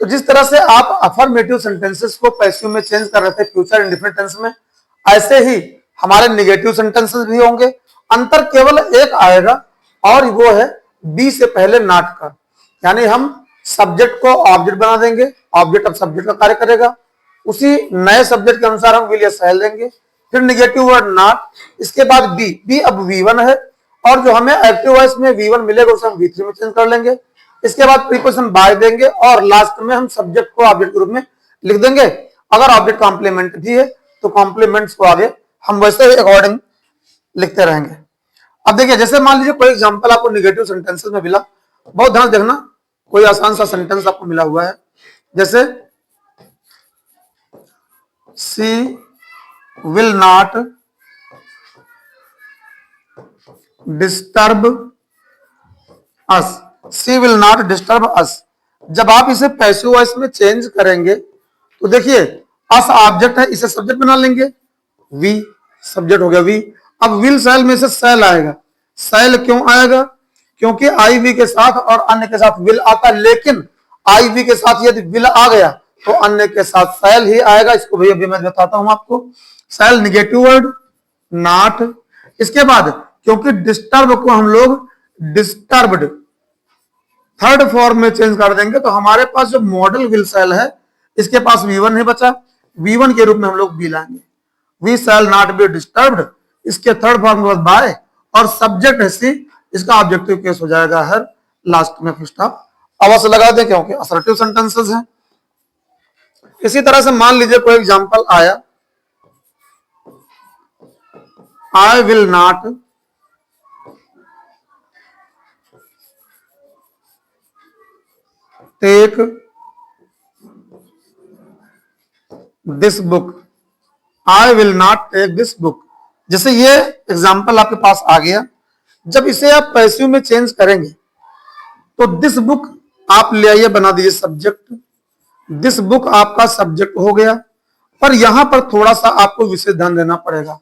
तो जिस तरह से आप अफर्मेटिव सेंटेंसेस को पैसिव में चेंज कर रहे थे फ्यूचर इंडेफिनिट टेंस में, ऐसे ही हमारे नेगेटिव सेंटेंसेस भी होंगे। अंतर केवल एक आएगा और वो है बी से पहले नॉट का, यानी हम सब्जेक्ट को ऑब्जेक्ट बना देंगे, ऑब्जेक्ट अब सब्जेक्ट का कार्य करेगा, उसी नए सब्जेक्ट के अनुसार हम विल या शैल देंगे, फिर नेगेटिव वर्ड नॉट, इसके बाद बी, बी अब V1 है और जो हमें एक्टिव वॉइस में V1 मिलेगा उसे हम V3 में चेंज कर लेंगे। इसके बाद प्रीपोजिशन बाय देंगे और लास्ट में हम सब्जेक्ट को ऑब्जेक्ट के रूप में लिख देंगे। अगर ऑब्जेक्ट कॉम्प्लीमेंट भी है तो कॉम्प्लीमेंट्स को आगे हम वैसे ही अकॉर्डिंग लिखते रहेंगे। अब देखिए, जैसे मान लीजिए कोई एग्जांपल आपको नेगेटिव सेंटेंसेस में मिला, बहुत ध्यान देखना, कोई आसान सा सेंटेंस आपको मिला हुआ है, जैसे she will not disturb us, she will not disturb us. जब आप इसे पैसिव वॉइस में चेंज करेंगे तो देखिए अस ऑब्जेक्ट है, इसे सब्जेक्ट बना लेंगे, वी सब्जेक्ट हो गया वी। अब विल शैल में से शैल आएगा, शैल क्यों आएगा? क्योंकि आई वी के साथ और अन्य के साथ विल आता, लेकिन आई वी के साथ यदि विल आ गया तो अन्य के साथ शैल ही आएगा। इसको भैया अभी मैं बताता हूं आपको। शैल निगेटिव वर्ड नॉट, इसके बाद क्योंकि डिस्टर्ब को हम लोग डिस्टर्ब्ड थर्ड फॉर्म में चेंज कर देंगे तो हमारे पास जो मॉडल विल शैल है इसके पास V1 नहीं बचा, V1 के रूप में हम लोग बी लाएंगे, we shall not be disturbed, इसके थर्ड फॉर्म के बाद बाय और सब्जेक्ट है सी, इसका ऑब्जेक्टिव केस हो जाएगा हर, लास्ट में फुल स्टॉप अवश्य लगा दें क्योंकि असर्टिव सेंटेंसेस हैं। इसी तरह से मान लीजिए कोई एग्जांपल आया, I will not take this book, I will not take this book. जैसे ये एग्जाम्पल आपके पास आ गया, जब इसे आप पैसिव में चेंज करेंगे तो दिस बुक आप ले आइए, बना दीजिए सब्जेक्ट, दिस बुक आपका सब्जेक्ट हो गया। पर यहां पर थोड़ा सा आपको विशेष ध्यान देना पड़ेगा,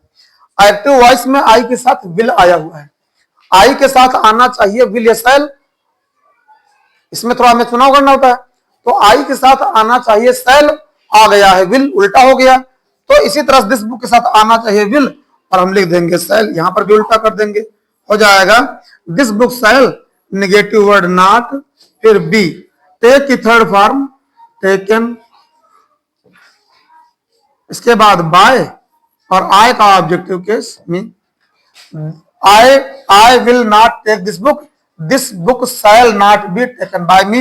एक्टिव वॉइस में आई के साथ विल आया हुआ है, आई के साथ आना चाहिए विल या शैल, इसमें थोड़ा हमें चुनाव करना होता है, तो आई के साथ आना चाहिए शैल, आ गया है विल, उल्टा हो गया। तो इसी तरह दिस बुक के साथ आना चाहिए विल और हम लिख देंगे शैल, यहां पर भी उल्टा कर देंगे, हो जाएगा this book shall negative word not, फिर बी, टेक की थर्ड फॉर्म टेकन, इसके बाद बाय और आई का objective case me, I will not take this book shall not be taken by me.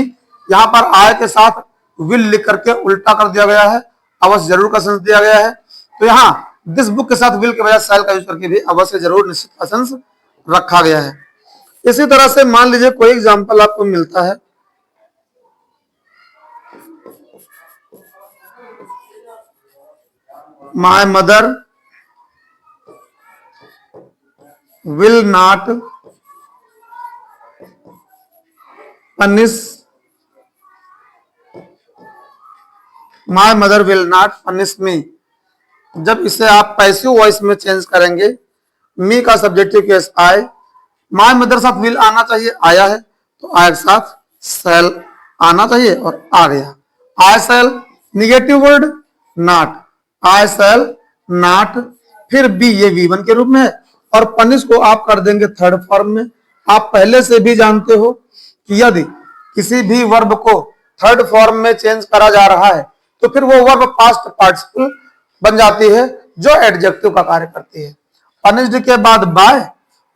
यहां पर आई के साथ विल लिख करके उल्टा कर दिया गया है, अवश्य जरूर का सेंस दिया गया है, तो यहां दिस बुक के साथ विल के बजाय शैल का यूज करके भी अवश्य जरूर निश्चित का सेंस रखा गया है। इसी तरह से मान लीजिए कोई एग्जांपल आपको मिलता है, my mother will not punish, my mother will not punish me. जब इसे आप पैसिव वॉइस में चेंज करेंगे, मी का सब्जेक्टिव केस आए, माय मदर साथ विल आना चाहिए, आया है, तो आई के साथ शैल आना चाहिए और आ गया, I shall negative word not, I shall not, फिर बी, ये V1 के रूप में है और पनिश को आप कर देंगे थर्ड फॉर्म में। आप पहले से भी जानते हो कि यदि किसी भी वर्ब को थर्ड फॉर्म में चेंज करा जा रहा है तो फिर वो वर्ब पास्ट पार्टिसिपल बन जाती है जो एडजेक्टिव का कार्य करती है। पनिश्ड के बाद बाय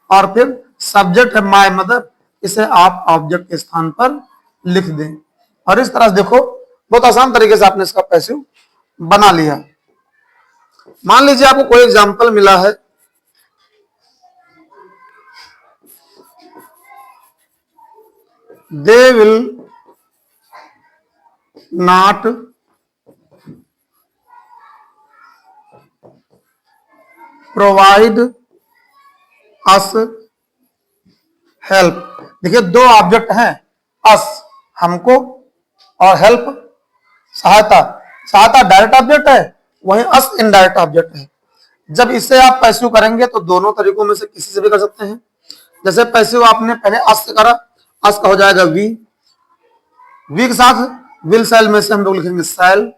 और फिर सब्जेक्ट है माय मदर, इसे आप ऑब्जेक्ट के स्थान पर लिख दें और इस तरह से देखो बहुत आसान तरीके से आपने इसका पैसिव बना लिया। मान लीजिए आपको कोई एग्जांपल मिला है, they will not provide us help. देखिए दो ऑब्जेक्ट हैं, अस हमको और हेल्प सहायता, सहायता डायरेक्ट ऑब्जेक्ट है, वहीं अस इनडायरेक्ट ऑब्जेक्ट है। जब इसे आप पैसिव करेंगे तो दोनों तरीकों में से किसी से भी कर सकते हैं। जैसे पैसिव आपने पहले अस से करा, अस का हो जाएगा वी, वी के साथ विल शैल में से हम लोग लिखेंगे शैल,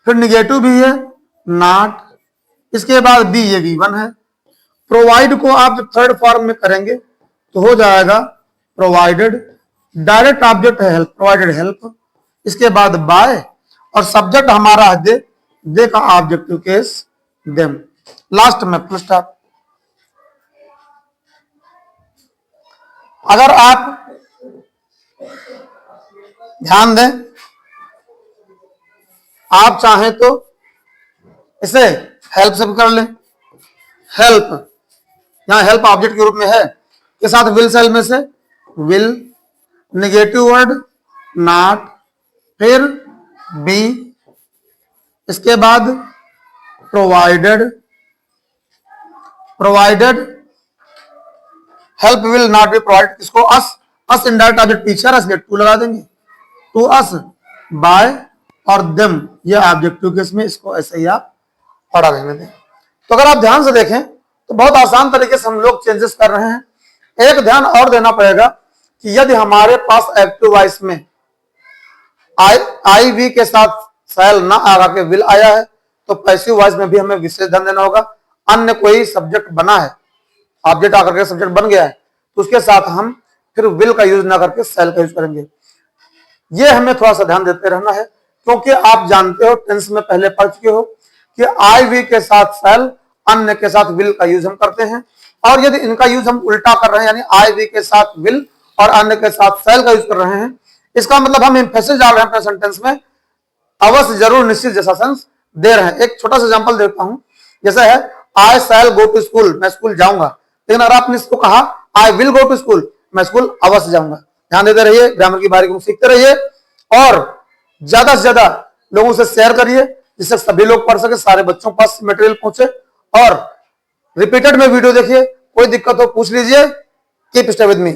फिर निगेटिव भी है नॉट, इसके बाद बी, ये V1 है। प्रोवाइड को आप जब थर्ड फॉर्म में करेंगे तो हो जाएगा प्रोवाइडेड, डायरेक्ट ऑब्जेक्ट है हेल्प, प्रोवाइडेड हेल्प, इसके बाद बाय, और सब्जेक्ट हमारा है दे का ऑब्जेक्टिव केस देम, लास्ट में फुल स्टॉप। अगर आप ध्यान दें, आप चाहें तो इसे हेल्प से भी कर लें। हेल्प यहां हेल्प ऑब्जेक्ट के रूप में है, के साथ विल सेल में से विल, नेगेटिव वर्ड नॉट, फिर बी, इसके बाद provided, provided help will not be provide, इसको अस इनडायरेक्ट ऑब्जेक्ट पीछे रस टू लगा देंगे, टू अस, बाय और देम ये ऑब्जेक्टिव केस में, इसको ऐसे ही आप पढ़ा लेने दें। तो अगर आप ध्यान से देखें तो बहुत आसान तरीके से हम लोग चेंजेस कर रहे हैं। एक ध्यान और देना पड़ेगा कि यदि हमारे पास एक्टिव वॉइस में आई वी के साथ शैल ना आगा के विल आया है तो पैसिव वॉइस में भी हमें विशेष ध्यान देना होगा। अन्य कोई सब्जेक्ट बना है, ऑब्जेक्ट आकर के सब्जेक्ट बन गया है, तो उसके साथ हम फिर विल का यूज ना करके शैल का यूज करेंगे। ये हमें थोड़ा सा ध्यान देते रहना है, क्योंकि आप जानते हो टेंस में पहले पढ़ चुके हो कि आई वी के साथ शैल, अन्य के साथ विल का यूज हम करते हैं। और यदि इनका यूज हम उल्टा कर रहे हैं, यानी आई वी के साथ विल और अन्य के साथ शैल का यूज कर रहे हैं, इसका मतलब हम एम्फेसिस डाल रहे हैं अपने सेंटेंस में, अवश्य जरूर निश्चित जैसा सेंस दे रहे हैं। एक छोटा सा एग्जांपल देता हूं, जैसे है I shall go to school, मैं स्कूल जाऊंगा, लेकिन अगर आपने इसको कहा I will go to school, मैं स्कूल अवश्य जाऊंगा। ध्यान देते रहिए, ग्रामर की बारीकी सीखते रहिए और ज्यादा से ज्यादा लोगों से शेयर करिए जिससे सभी लोग पढ़ सके, सारे बच्चों के पास मटेरियल पहुंचे। और रिपीटेड में वीडियो देखिए, कोई दिक्कत हो पूछ लीजिए। Keep stay with me.